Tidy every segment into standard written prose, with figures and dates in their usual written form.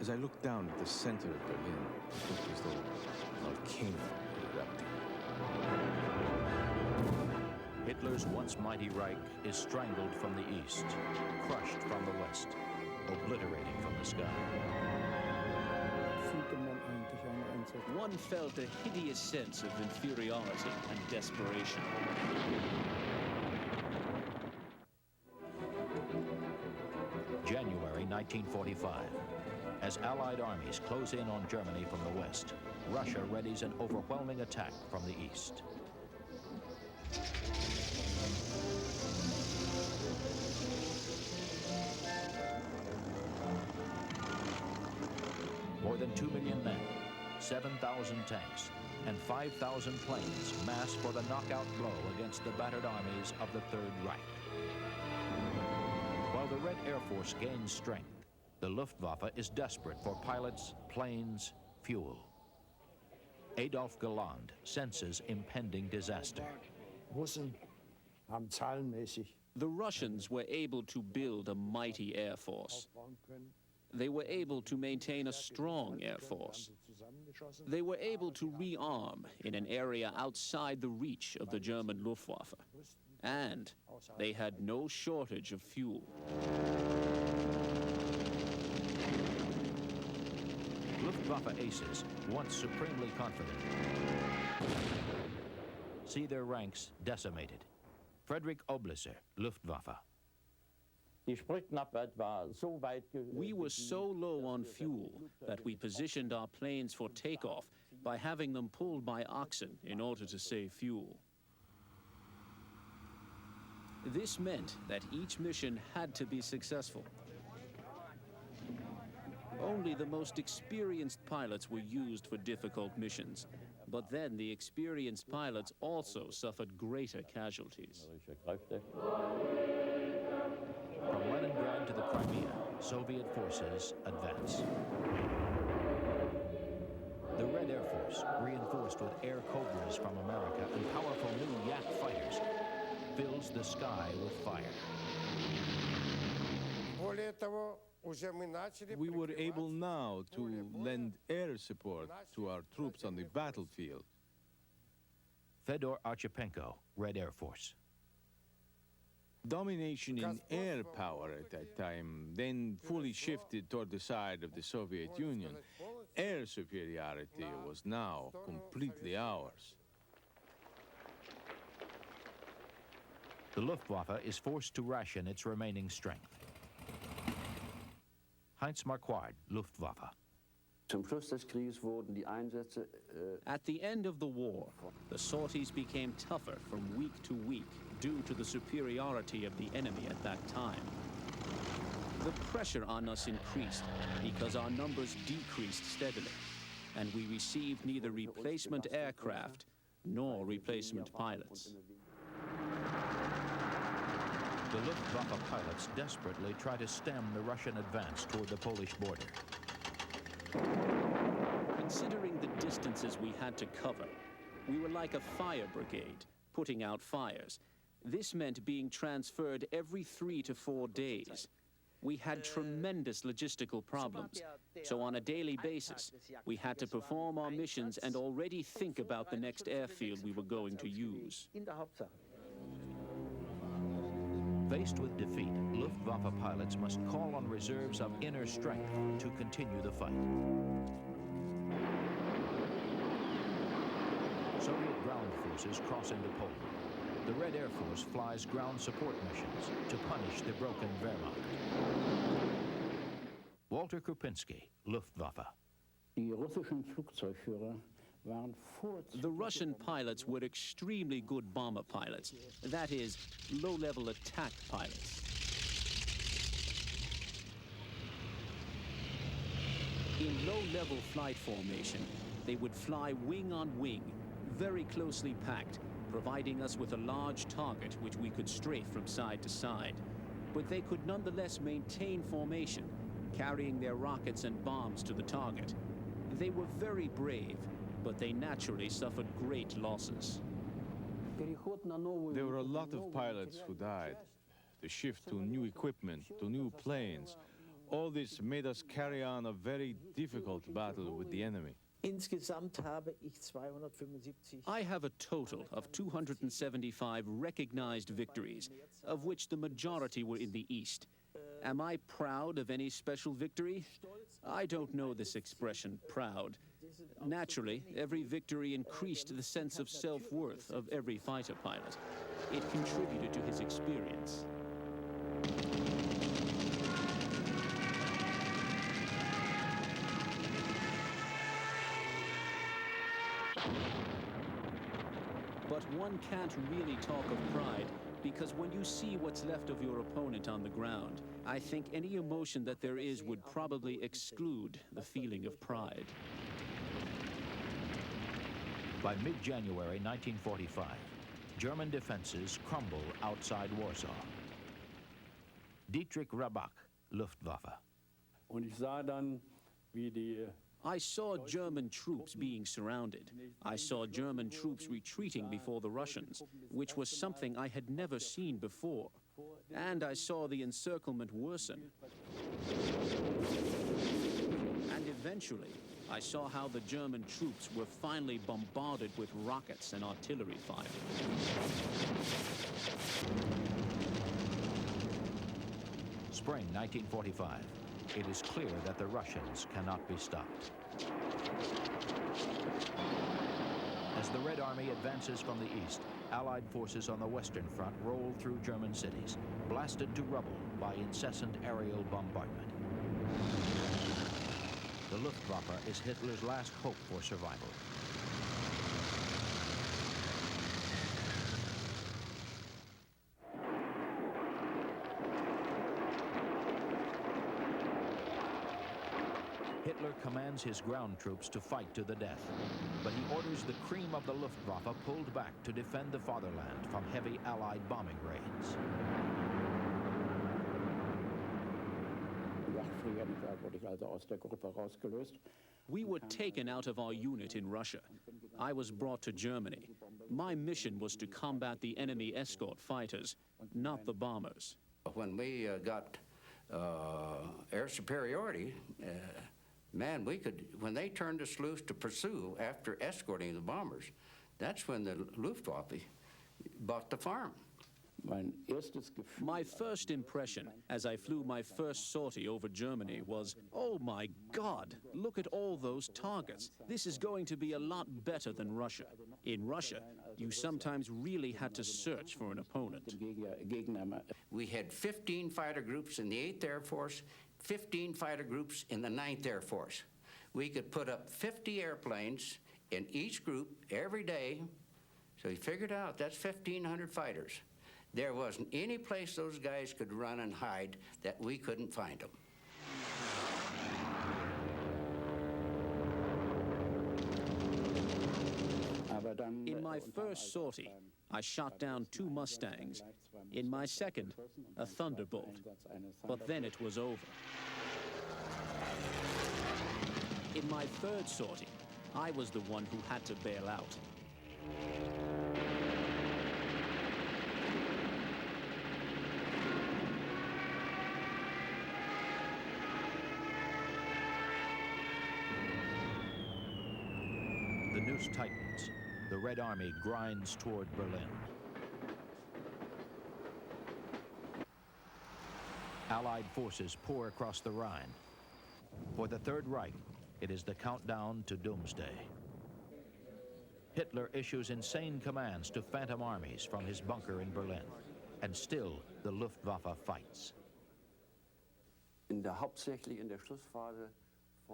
As I looked down at the center of Berlin, it looked as though a volcano had erupted. Hitler's once mighty Reich is strangled from the east, crushed from the west, obliterated from the sky. One felt a hideous sense of inferiority and desperation. January 1945. As Allied armies close in on Germany from the west, Russia readies an overwhelming attack from the east. More than 2 million men, 7,000 tanks, and 5,000 planes mass for the knockout blow against the battered armies of the Third Reich. While the Red Air Force gains strength, the Luftwaffe is desperate for pilots, planes, fuel. Adolf Galland senses impending disaster. The Russians were able to build a mighty air force. They were able to maintain a strong air force. They were able to rearm in an area outside the reach of the German Luftwaffe. And they had no shortage of fuel. Luftwaffe aces, once supremely confident, see their ranks decimated. Friedrich Oeblisser, Luftwaffe. We were so low on fuel that we positioned our planes for takeoff by having them pulled by oxen in order to save fuel. This meant that each mission had to be successful. Only the most experienced pilots were used for difficult missions, but then the experienced pilots also suffered greater casualties. From Leningrad to the Crimea, Soviet forces advance. The Red Air Force, reinforced with Air Cobras from America and powerful new Yak fighters, fills the sky with fire. We were able now to lend air support to our troops on the battlefield. Fedor Archipenko, Red Air Force. Domination in air power at that time then fully shifted toward the side of the Soviet Union. Air superiority was now completely ours. The Luftwaffe is forced to ration its remaining strength. Heinz Marquardt, Luftwaffe. At the end of the war, the sorties became tougher from week to week due to the superiority of the enemy at that time. The pressure on us increased because our numbers decreased steadily, and we received neither replacement aircraft nor replacement pilots. The Luftwaffe pilots desperately try to stem the Russian advance toward the Polish border. Considering the distances we had to cover, we were like a fire brigade, putting out fires. This meant being transferred every 3 to 4 days. We had tremendous logistical problems, so on a daily basis, we had to perform our missions and already think about the next airfield we were going to use. Faced with defeat, Luftwaffe pilots must call on reserves of inner strength to continue the fight. Soviet ground forces cross into Poland. The Red Air Force flies ground support missions to punish the broken Wehrmacht. Walter Krupinski, Luftwaffe. The Russian pilots were extremely good bomber pilots, that is, low-level attack pilots. In low-level flight formation, they would fly wing on wing, very closely packed, providing us with a large target which we could strafe from side to side. But they could nonetheless maintain formation, carrying their rockets and bombs to the target. They were very brave, but they naturally suffered great losses. There were a lot of pilots who died. The shift to new equipment, to new planes, All this made us carry on a very difficult battle with the enemy. Insgesamt habe ich 275. I have a total of 275 recognized victories, of which the majority were in the East. Am I proud of any special victory? I don't know this expression, proud. Naturally, every victory increased the sense of self-worth of every fighter pilot. It contributed to his experience. But one can't really talk of pride, because when you see what's left of your opponent on the ground, I think any emotion that there is would probably exclude the feeling of pride. By mid-January 1945, German defenses crumble outside Warsaw. Dietrich Rabach, Luftwaffe. Und ich sah dann, wie die I saw German troops being surrounded. I saw German troops retreating before the Russians, which was something I had never seen before. And I saw the encirclement worsen. And eventually, I saw how the German troops were finally bombarded with rockets and artillery fire. Spring 1945. It is clear that the Russians cannot be stopped. As the Red Army advances from the east, Allied forces on the Western Front roll through German cities, blasted to rubble by incessant aerial bombardment. The Luftwaffe is Hitler's last hope for survival. Hitler commands his ground troops to fight to the death, but he orders the cream of the Luftwaffe pulled back to defend the fatherland from heavy Allied bombing raids. We were taken out of our unit in Russia. I was brought to Germany. My mission was to combat the enemy escort fighters, not the bombers. When we got air superiority, man, we could, when they turned us loose to pursue after escorting the bombers, that's when the Luftwaffe bought the farm. My first impression as I flew my first sortie over Germany was, oh my God, look at all those targets. This is going to be a lot better than Russia. In Russia, you sometimes really had to search for an opponent. We had 15 fighter groups in the 8th Air Force, 15 fighter groups in the 9th Air Force. We could put up 50 airplanes in each group every day. So he figured out that's 1,500 fighters. There wasn't any place those guys could run and hide that we couldn't find them. In my first sortie, I shot down 2 Mustangs. In my second, a Thunderbolt. But then it was over. In my third sortie, I was the one who had to bail out. The noose tightens. The Red Army grinds toward Berlin. Allied forces pour across the Rhine. For the Third Reich, it is the countdown to doomsday. Hitler issues insane commands to phantom armies from his bunker in Berlin. And still, the Luftwaffe fights.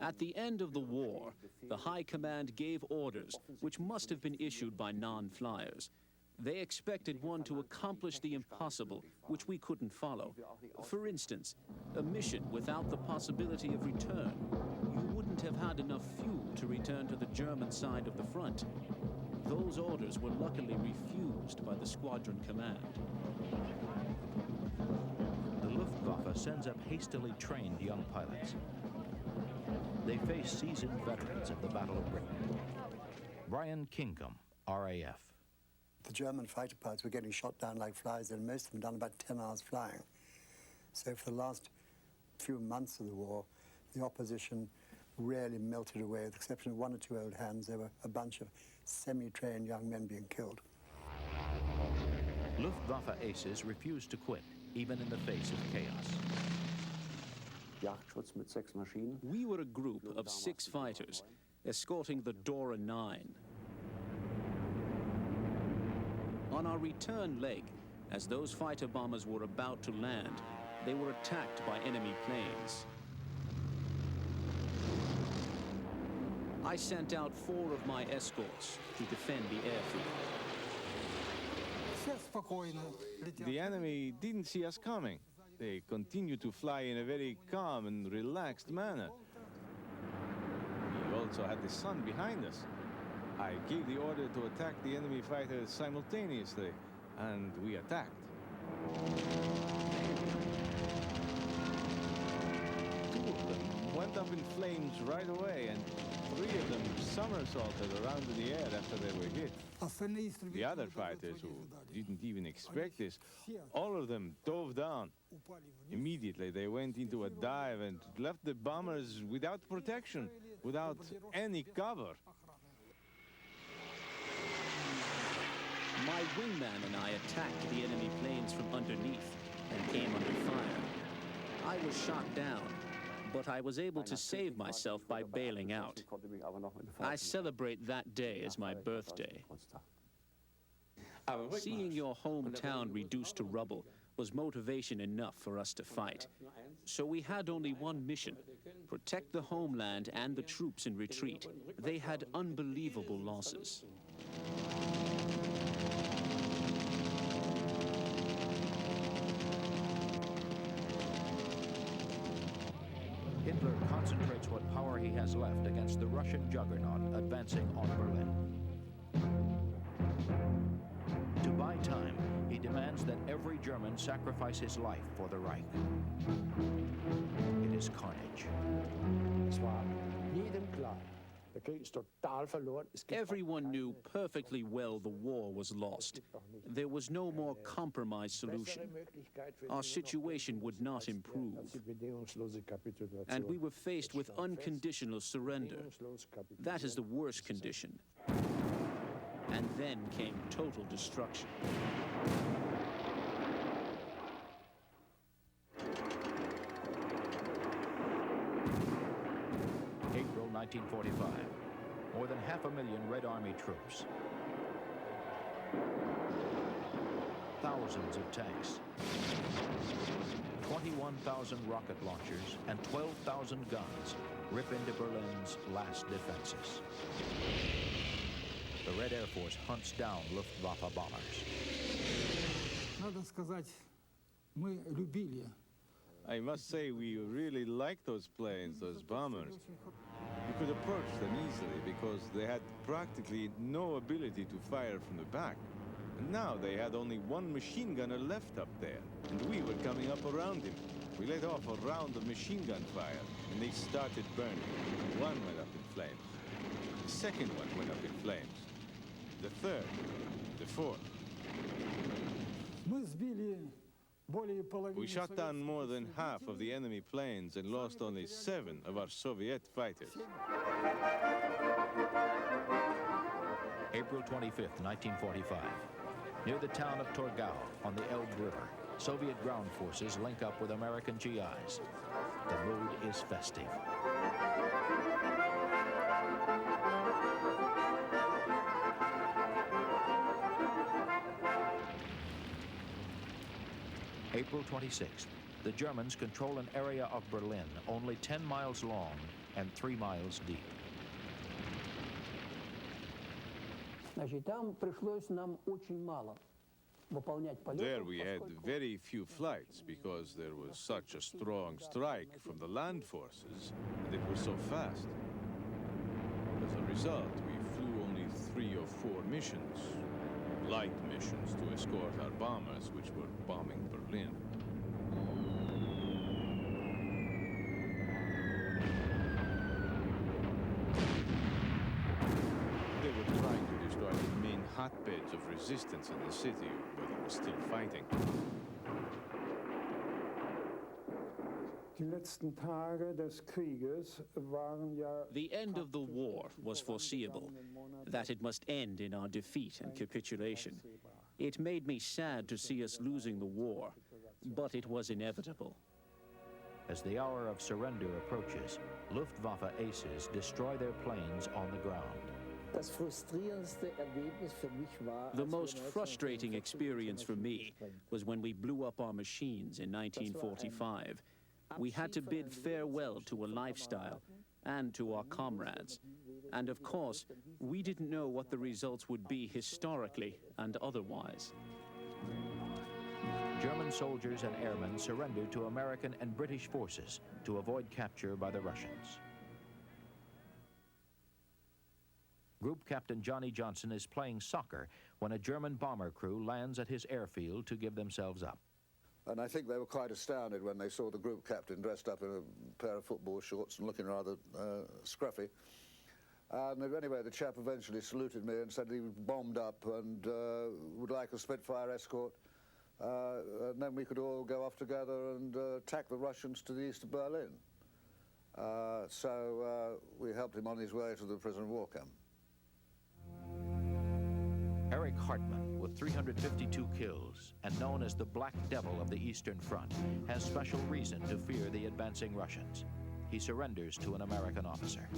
At the end of the war, the High Command gave orders which must have been issued by non-flyers. They expected one to accomplish the impossible, which we couldn't follow. For instance, a mission without the possibility of return. You wouldn't have had enough fuel to return to the German side of the front. Those orders were luckily refused by the squadron command. The Luftwaffe sends up hastily trained young pilots. They face seasoned veterans of the Battle of Britain. Brian Kingham, RAF. The German fighter pilots were getting shot down like flies, and most of them done about 10 hours flying. So for the last few months of the war, the opposition really melted away, with the exception of 1 or 2 old hands. There were a bunch of semi-trained young men being killed. Luftwaffe aces refused to quit, even in the face of chaos. We were a group of 6 fighters escorting the Dora 9. On our return leg, as those fighter bombers were about to land, they were attacked by enemy planes. I sent out 4 of my escorts to defend the airfield. The enemy didn't see us coming. They continued to fly in a very calm and relaxed manner. We also had the sun behind us. I gave the order to attack the enemy fighters simultaneously, and we attacked. 2 of them went up in flames right away, and 3 of them somersaulted around in the air after they were hit. The other fighters, who didn't even expect this, all of them dove down. Immediately, they went into a dive and left the bombers without protection, without any cover. My wingman and I attacked the enemy planes from underneath and came under fire. I was shot down, but I was able to save myself by bailing out. I celebrate that day as my birthday. Seeing your hometown reduced to rubble was motivation enough for us to fight. So we had only one mission: protect the homeland and the troops in retreat. They had unbelievable losses. Hitler concentrates what power he has left against the Russian juggernaut advancing on Berlin. To buy time, he demands that every German sacrifice his life for the Reich. It is carnage. Everyone knew perfectly well the war was lost. There was no more compromise solution. Our situation would not improve. And we were faced with unconditional surrender. That is the worst condition. And then came total destruction. April 1945. More than 500,000 Red Army troops. Thousands of tanks. 21,000 rocket launchers and 12,000 guns rip into Berlin's last defenses. The Red Air Force hunts down Luftwaffe bombers. I must say, we really liked those planes, those bombers. We could approach them easily because they had practically no ability to fire from the back. And now they had only one machine gunner left up there, and we were coming up around him. We let off a round of machine gun fire, and they started burning. One went up in flames. The second one went up in flames. The third, the fourth. We shot down more than half of the enemy planes and lost only 7 of our Soviet fighters. April 25th, 1945. Near the town of Torgau on the Elbe River, Soviet ground forces link up with American GIs. The mood is festive. April 26th. The Germans control an area of Berlin only 10 miles long and 3 miles deep. There we had very few flights because there was such a strong strike from the land forces, and it was so fast. As a result, we flew only 3 or 4 missions, light missions to escort our bombers, which were bombing Berlin. They were trying to destroy the main hotbeds of resistance in the city, where there was still fighting. The end of the war was foreseeable, that it must end in our defeat and capitulation. It made me sad to see us losing the war, but it was inevitable. As the hour of surrender approaches, Luftwaffe aces destroy their planes on the ground. Das frustrierendste Erlebnis für mich war, The most frustrating experience for me was when we blew up our machines in 1945. We had to bid farewell to a lifestyle and to our comrades. And of course, we didn't know what the results would be historically and otherwise. German soldiers and airmen surrendered to American and British forces to avoid capture by the Russians. Group Captain Johnny Johnson is playing soccer when a German bomber crew lands at his airfield to give themselves up. And I think they were quite astounded when they saw the group captain dressed up in a pair of football shorts and looking rather scruffy. And anyway, the chap eventually saluted me and said he was bombed up and would like a Spitfire escort. And then we could all go off together and attack the Russians to the east of Berlin. So we helped him on his way to the prisoner of war camp. Erich Hartmann, with 352 kills and known as the Black Devil of the Eastern Front, has special reason to fear the advancing Russians. He surrenders to an American officer.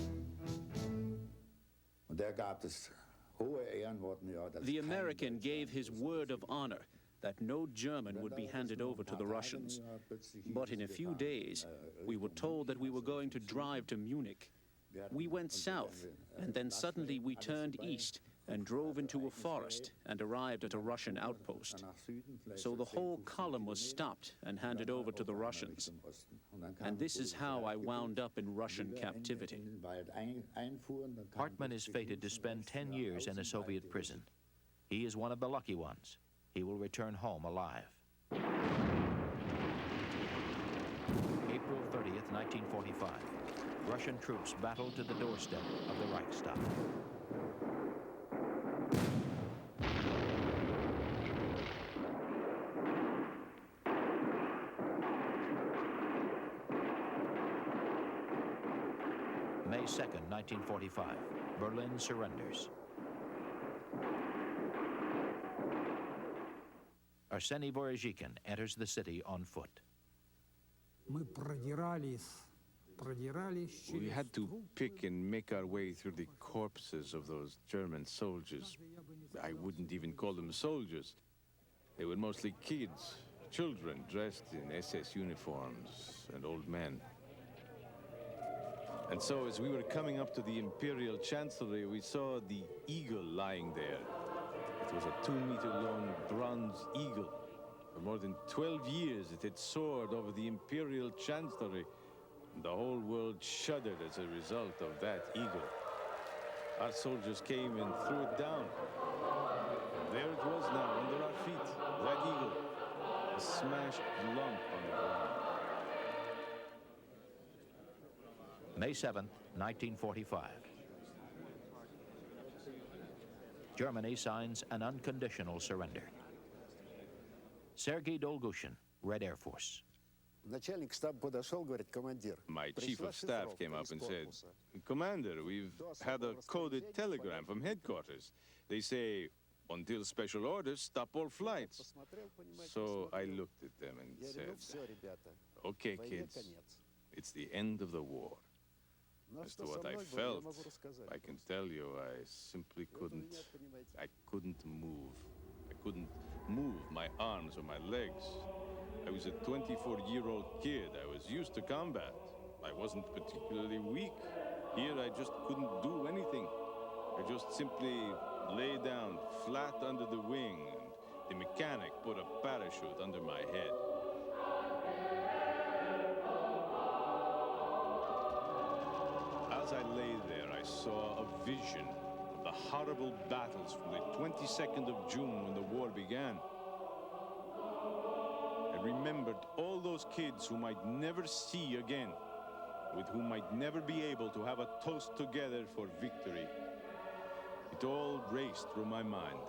The American gave his word of honor that no German would be handed over to the Russians. But in a few days, we were told that we were going to drive to Munich. We went south, and then suddenly we turned east and drove into a forest and arrived at a Russian outpost. So the whole column was stopped and handed over to the Russians. And this is how I wound up in Russian captivity. Hartmann is fated to spend 10 years in a Soviet prison. He is one of the lucky ones. He will return home alive. April 30th, 1945. Russian troops battle to the doorstep of the Reichstag. May 2nd, 1945. Berlin surrenders. Arseny Vorozhikin enters the city on foot. We had to pick and make our way through the corpses of those German soldiers. I wouldn't even call them soldiers. They were mostly kids, children dressed in SS uniforms, and old men. And so as we were coming up to the Imperial Chancellery, we saw the eagle lying there. It was a 2-meter-long bronze eagle. For more than 12 years, it had soared over the Imperial Chancellery. And the whole world shuddered as a result of that eagle. Our soldiers came and threw it down. And there it was now, under our feet, that eagle, a smashed lump on the ground. May 7th, 1945. Germany signs an unconditional surrender. Sergei Dolgushin, Red Air Force. My chief of staff came up and said, "Commander, we've had a coded telegram from headquarters. They say, until special orders, stop all flights." So I looked at them and said, "Okay, kids, it's the end of the war." As to what I felt, I can tell you, I simply couldn't move. I couldn't move my arms or my legs. I was a 24-year-old kid. I was used to combat. I wasn't particularly weak. Here, I just couldn't do anything. I just simply lay down flat under the wing, and the mechanic put a parachute under my head. As I lay there, I saw a vision of the horrible battles from the 22nd of June when the war began. I remembered all those kids whom I'd never see again, with whom I'd never be able to have a toast together for victory. It all raced through my mind.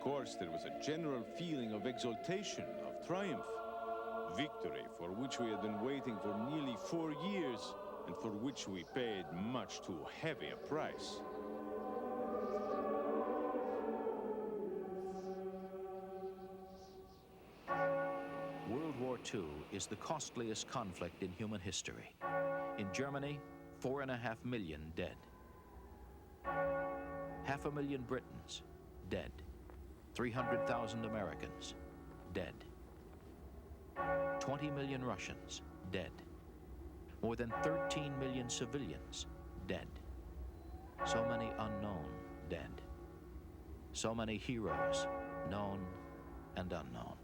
course, there was a general feeling of exultation, of triumph. Victory for which we had been waiting for nearly 4 years and for which we paid much too heavy a price. World War II is the costliest conflict in human history. In Germany, 4.5 million dead. 500,000 Britons dead. 300,000 Americans dead. 20 million Russians dead. More than 13 million civilians dead. So many unknown dead. So many heroes, known and unknown.